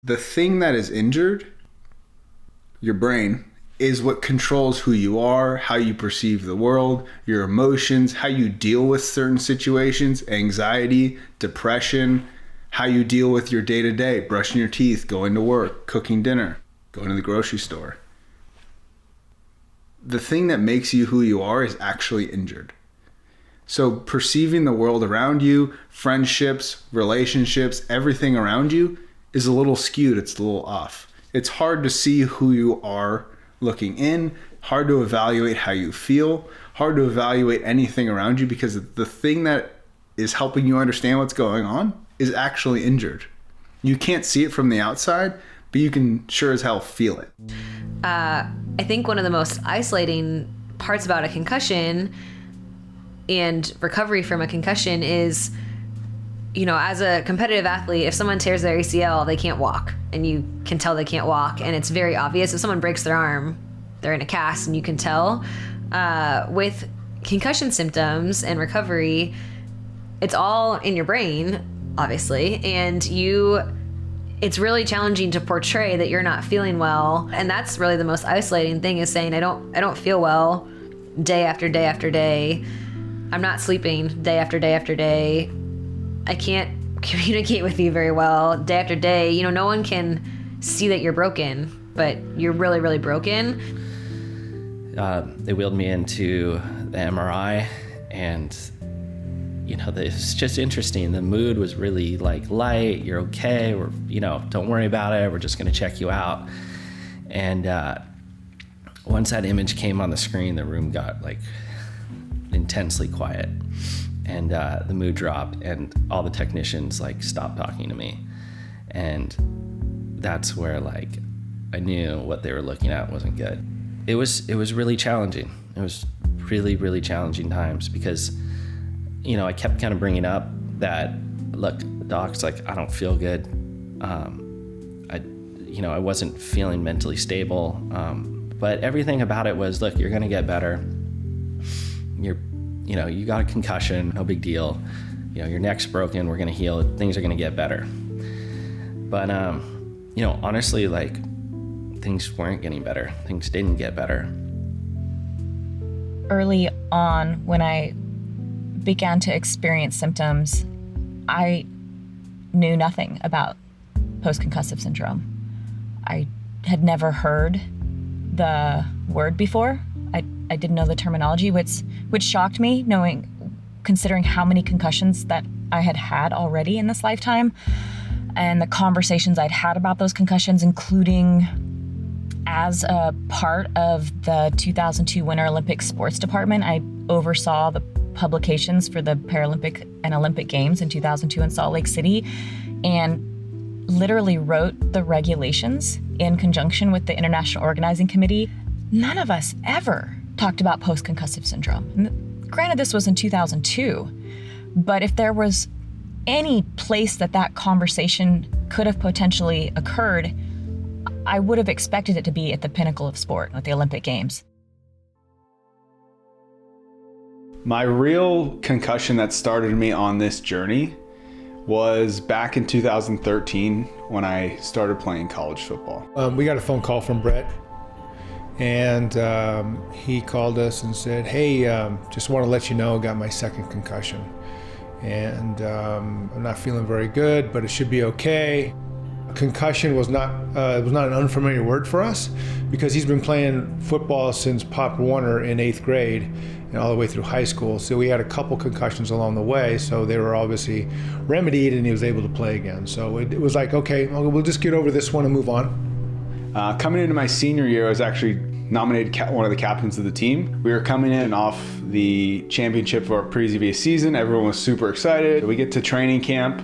The thing that is injured, your brain, is what controls who you are, how you perceive the world, your emotions, how you deal with certain situations, anxiety, depression, how you deal with your day-to-day, brushing your teeth, going to work, cooking dinner, going to the grocery store. The thing that makes you who you are is actually injured. So perceiving the world around you, friendships, relationships, everything around you is a little skewed. It's a little off. It's hard to see who you are looking in, hard to evaluate how you feel, hard to evaluate anything around you, because the thing that is helping you understand what's going on is actually injured. You can't see it from the outside, but you can sure as hell feel it. I think one of the most isolating parts about a concussion and recovery from a concussion is, you know, as a competitive athlete, if someone tears their ACL, they can't walk, and you can tell they can't walk, and it's very obvious. If someone breaks their arm, they're in a cast, and you can tell. With concussion symptoms and recovery, it's all in your brain, obviously, and it's really challenging to portray that you're not feeling well, and that's really the most isolating thing, is saying I don't feel well day after day after day. I'm not sleeping day after day after day. I can't communicate with you very well day after day. You know, no one can see that you're broken, but you're really, really broken. They wheeled me into the MRI, and you know, it's just interesting. The mood was really like light. You're okay. We're, you know, don't worry about it. We're just going to check you out. And once that image came on the screen, the room got like intensely quiet, and the mood dropped, and all the technicians like stopped talking to me. And that's where like I knew what they were looking at wasn't good. It was really challenging. It was really, really challenging times, because you know, I kept kind of bringing up that, look, the doc's like, I don't feel good. I wasn't feeling mentally stable. But everything about it was, look, you're going to get better. You got a concussion, no big deal. You know, your neck's broken, we're going to heal it. Things are going to get better. But, honestly, like, things weren't getting better. Things didn't get better. Early on, when I began to experience symptoms, I knew nothing about post-concussive syndrome. I had never heard the word before. I didn't know the terminology, which shocked me, considering how many concussions that I had had already in this lifetime, and the conversations I'd had about those concussions, including as a part of the 2002 Winter Olympic Sports Department. I oversaw the publications for the Paralympic and Olympic Games in 2002 in Salt Lake City, and literally wrote the regulations in conjunction with the International Organizing Committee. None of us ever talked about post-concussive syndrome. And granted, this was in 2002, but if there was any place that conversation could have potentially occurred, I would have expected it to be at the pinnacle of sport, at the Olympic Games. My real concussion that started me on this journey was back in 2013 when I started playing college football. We got a phone call from Brett, and he called us and said, hey, just want to let you know I got my second concussion. And I'm not feeling very good, but it should be okay. Concussion was not an unfamiliar word for us, because he's been playing football since Pop Warner in 8th grade and all the way through high school. So we had a couple concussions along the way, so they were obviously remedied and he was able to play again. So it was like, okay, we'll just get over this one and move on. Coming into my senior year, I was actually nominated one of the captains of the team. We were coming in off the championship of our previous season. Everyone was super excited. We get to training camp,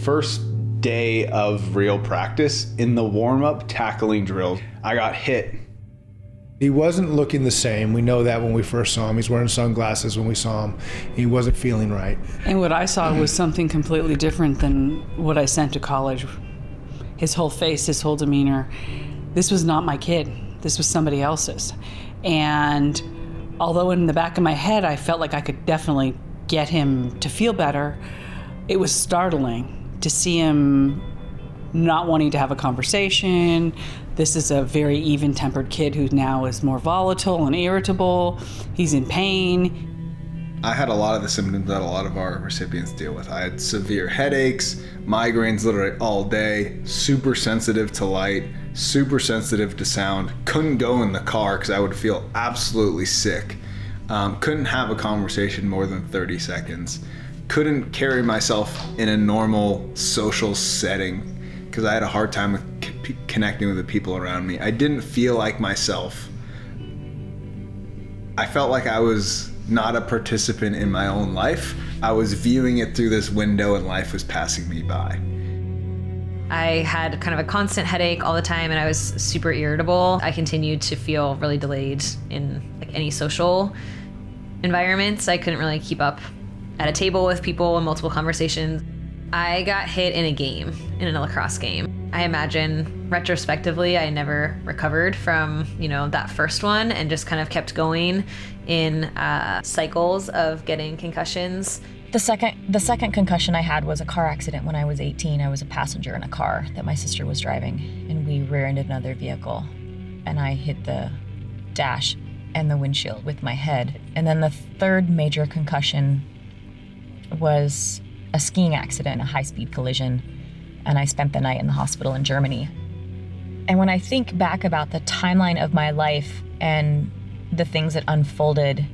first day of real practice. In the warm-up tackling drills, I got hit. He wasn't looking the same. We know that when we first saw him. He's wearing sunglasses when we saw him. He wasn't feeling right. And what I saw was something completely different than what I sent to college. His whole face, his whole demeanor. This was not my kid. This was somebody else's. And although in the back of my head I felt like I could definitely get him to feel better, it was startling to see him not wanting to have a conversation. This is a very even-tempered kid who now is more volatile and irritable. He's in pain. I had a lot of the symptoms that a lot of our recipients deal with. I had severe headaches, migraines literally all day, super sensitive to light, super sensitive to sound, couldn't go in the car because I would feel absolutely sick, couldn't have a conversation more than 30 seconds, couldn't carry myself in a normal social setting because I had a hard time with connecting with the people around me. I didn't feel like myself. I felt like I was not a participant in my own life. I was viewing it through this window and life was passing me by. I had kind of a constant headache all the time and I was super irritable. I continued to feel really delayed in like any social environments. I couldn't really keep up at a table with people in multiple conversations. I got hit in a game, in a lacrosse game. I imagine retrospectively, I never recovered from, that first one and just kind of kept going in cycles of getting concussions. The second concussion I had was a car accident when I was 18. I was a passenger in a car that my sister was driving, and we rear-ended another vehicle, and I hit the dash and the windshield with my head. And then the third major concussion was a skiing accident, a high-speed collision, and I spent the night in the hospital in Germany. And when I think back about the timeline of my life and the things that unfolded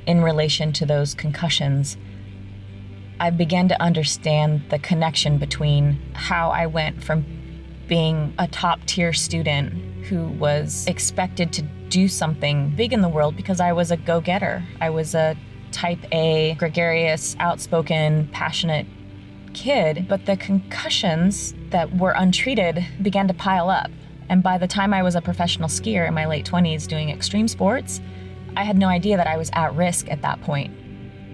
in relation to those concussions, I began to understand the connection between how I went from being a top-tier student who was expected to do something big in the world because I was a go-getter. I was a type A, gregarious, outspoken, passionate kid, but the concussions that were untreated began to pile up. And by the time I was a professional skier in my late 20s doing extreme sports, I had no idea that I was at risk at that point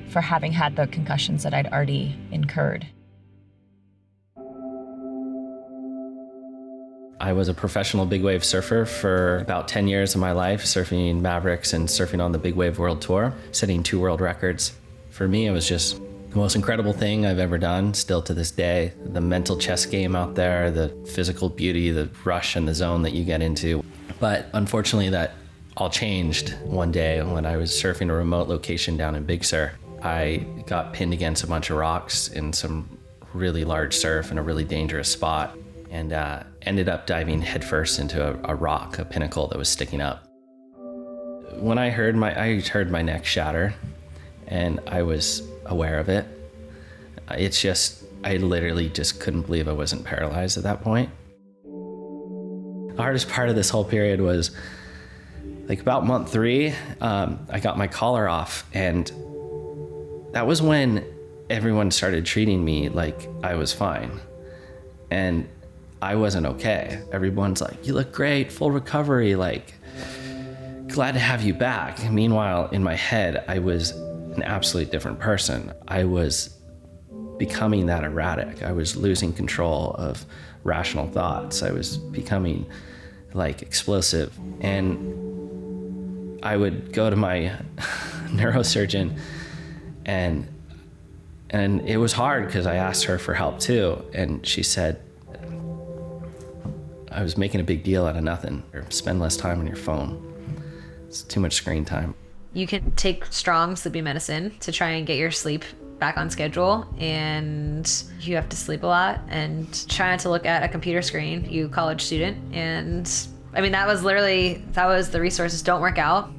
for having had the concussions that I'd already incurred. I was a professional big wave surfer for about 10 years of my life, surfing Mavericks and surfing on the Big Wave World Tour, setting 2 world records. For me, it was just the most incredible thing I've ever done, still to this day. The mental chess game out there, the physical beauty, the rush and the zone that you get into. But unfortunately, that all changed one day when I was surfing a remote location down in Big Sur. I got pinned against a bunch of rocks in some really large surf in a really dangerous spot, and ended up diving headfirst into a rock, a pinnacle that was sticking up. When I heard my neck shatter, and I was aware of it. I literally just couldn't believe I wasn't paralyzed at that point. The hardest part of this whole period was like about month 3, I got my collar off, and that was when everyone started treating me like I was fine. And I wasn't okay. Everyone's like, you look great, full recovery, like, glad to have you back. Meanwhile, in my head, I was an absolutely different person. I was becoming that erratic. I was losing control of rational thoughts. I was becoming like explosive. And I would go to my neurosurgeon, and it was hard because I asked her for help too. And she said, I was making a big deal out of nothing. Or spend less time on your phone. It's too much screen time. You can take strong sleeping medicine to try and get your sleep back on schedule, and you have to sleep a lot and try not to look at a computer screen, you college student. And I mean, that was the resources. Don't work out.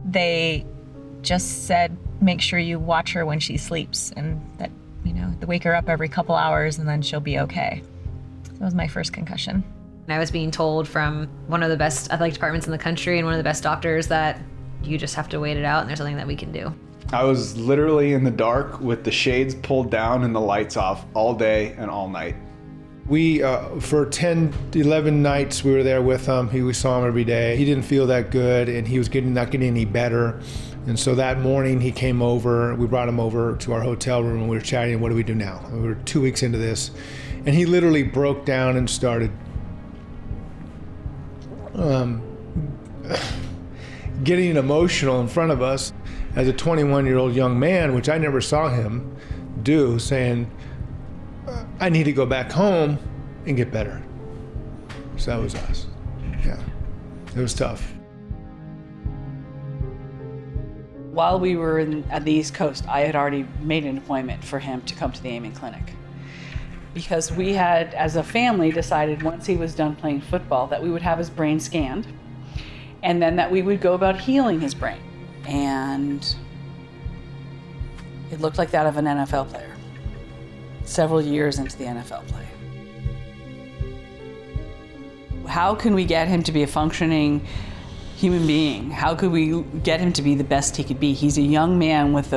They just said, make sure you watch her when she sleeps, and that, wake her up every couple hours and then she'll be okay. That was my first concussion. I was being told from one of the best athletic departments in the country and one of the best doctors that you just have to wait it out and there's nothing that we can do. I was literally in the dark with the shades pulled down and the lights off all day and all night. We, for 10, 11 nights we were there with him. We saw him every day. He didn't feel that good, and he was not getting any better. And so that morning he came over, we brought him over to our hotel room, and we were chatting, what do we do now? We were 2 weeks into this, and he literally broke down and started getting emotional in front of us as a 21-year-old young man, which I never saw him do, saying, I need to go back home and get better. So that was us. Yeah, it was tough. While we were at the East Coast, I had already made an appointment for him to come to the Aiming Clinic. Because we had, as a family, decided once he was done playing football that we would have his brain scanned, and then that we would go about healing his brain. And it looked like that of an NFL player, several years into the NFL play. How can we get him to be a functioning human being? How could we get him to be the best he could be? He's a young man with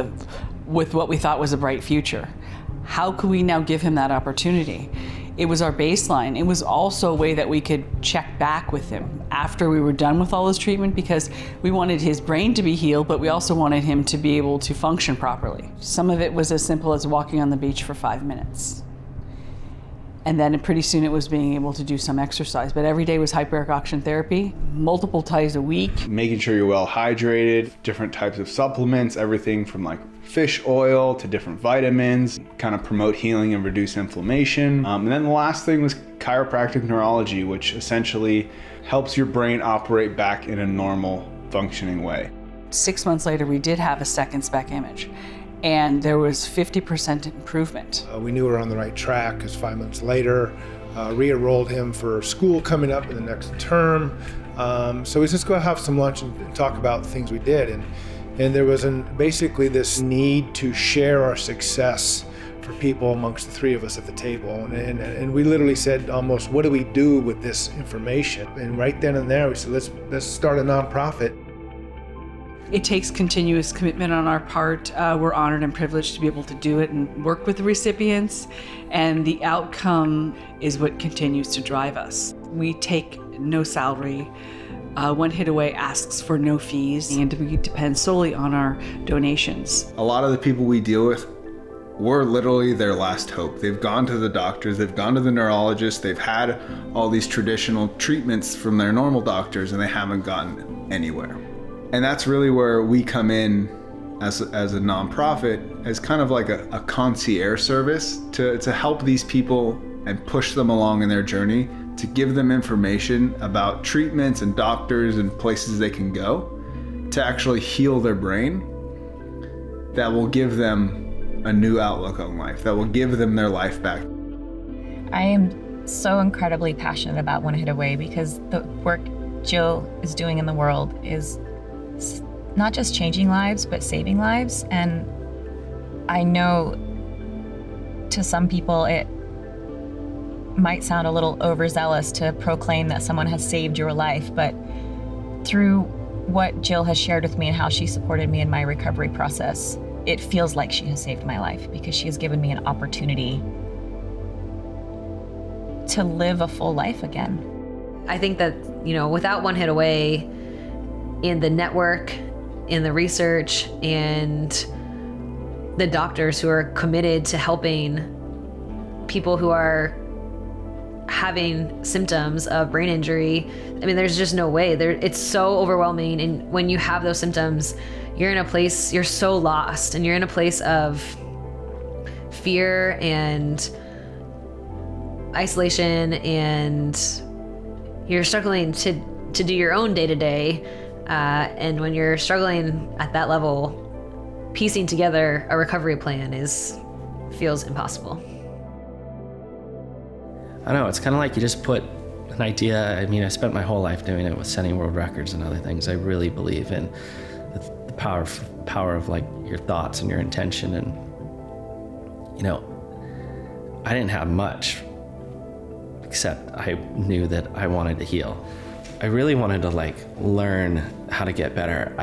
what we thought was a bright future. How could we now give him that opportunity? It was our baseline. It was also a way that we could check back with him after we were done with all his treatment, because we wanted his brain to be healed, but we also wanted him to be able to function properly. Some of it was as simple as walking on the beach for 5 minutes. And then pretty soon it was being able to do some exercise. But every day was hyperbaric oxygen therapy, multiple times a week. Making sure you're well hydrated, different types of supplements, everything from like fish oil to different vitamins, kind of promote healing and reduce inflammation. And then the last thing was chiropractic neurology, which essentially helps your brain operate back in a normal functioning way. 6 months later, we did have a second SPEC image, and there was 50% improvement. We knew we were on the right track because 5 months later, re-enrolled him for school coming up in the next term. So we just go have some lunch and talk about the things we did. And there was basically this need to share our success for people amongst the three of us at the table. And we literally said almost, what do we do with this information? And right then and there, we said, let's start a nonprofit. It takes continuous commitment on our part. We're honored and privileged to be able to do it and work with the recipients, and the outcome is what continues to drive us. We take no salary. One Hit Away asks for no fees, and we depend solely on our donations. A lot of the people we deal with, we're literally their last hope. They've gone to the doctors, they've gone to the neurologist, they've had all these traditional treatments from their normal doctors, and they haven't gotten anywhere. And that's really where we come in as a nonprofit, as kind of like a concierge service to help these people and push them along in their journey, to give them information about treatments and doctors and places they can go to actually heal their brain, that will give them a new outlook on life, that will give them their life back. I am so incredibly passionate about One Hit Away because the work Jill is doing in the world is not just changing lives, but saving lives. And I know to some people it might sound a little overzealous to proclaim that someone has saved your life, but through what Jill has shared with me and how she supported me in my recovery process, it feels like she has saved my life because she has given me an opportunity to live a full life again. I think that, without One Hit Away, in the network, in the research, and the doctors who are committed to helping people who are having symptoms of brain injury, there's just no way. It's so overwhelming. And when you have those symptoms, you're in a place, you're so lost, and you're in a place of fear and isolation, and you're struggling to do your own day-to-day. And when you're struggling at that level, piecing together a recovery plan feels impossible. I know, it's kind of like you just put an idea. I spent my whole life doing it with setting world records and other things. I really believe in the power of like your thoughts and your intention. And, I didn't have much, except I knew that I wanted to heal. I really wanted to learn how to get better.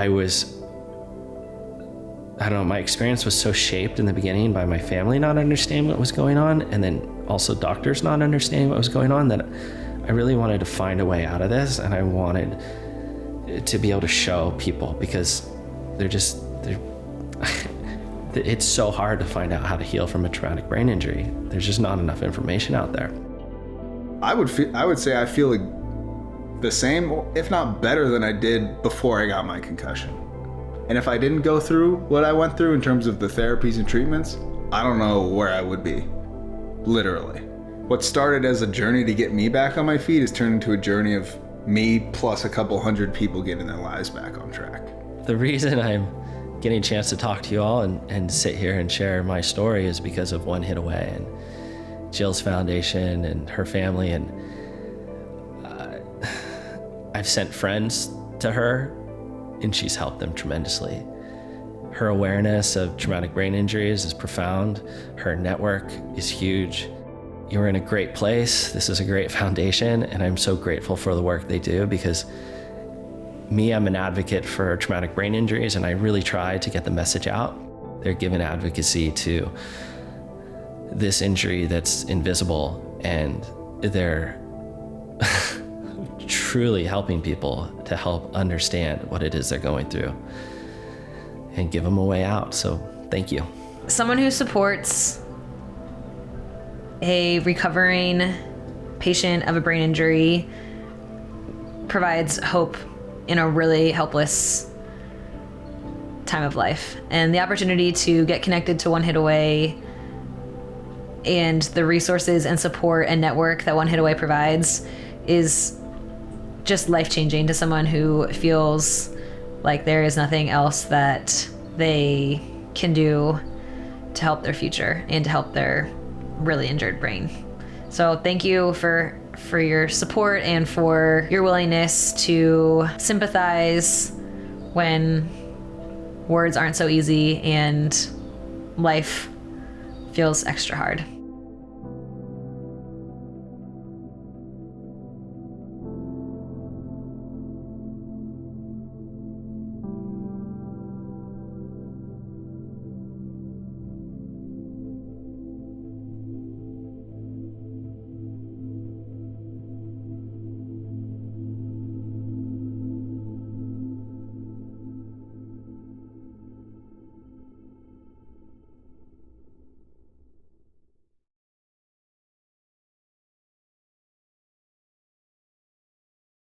My experience was so shaped in the beginning by my family not understanding what was going on, and then also doctors not understanding what was going on, that I really wanted to find a way out of this, and I wanted to be able to show people, because it's so hard to find out how to heal from a traumatic brain injury. There's just not enough information out there. I would say I feel the same, if not better, than I did before I got my concussion. And if I didn't go through what I went through in terms of the therapies and treatments, I don't know where I would be, literally. What started as a journey to get me back on my feet has turned into a journey of me plus a couple hundred people getting their lives back on track. The reason I'm getting a chance to talk to you all and sit here and share my story is because of One Hit Away and Jill's foundation and her family. And I've sent friends to her, and she's helped them tremendously. Her awareness of traumatic brain injuries is profound. Her network is huge. You're in a great place. This is a great foundation, and I'm so grateful for the work they do, because I'm an advocate for traumatic brain injuries, and I really try to get the message out. They're giving advocacy to this injury that's invisible, and they're truly helping people to help understand what it is they're going through and give them a way out. So thank you. Someone who supports a recovering patient of a brain injury provides hope in a really helpless time of life. And the opportunity to get connected to One Hit Away and the resources and support and network that One Hit Away provides is just life-changing to someone who feels like there is nothing else that they can do to help their future and to help their really injured brain. So thank you for your support and for your willingness to sympathize when words aren't so easy and life feels extra hard.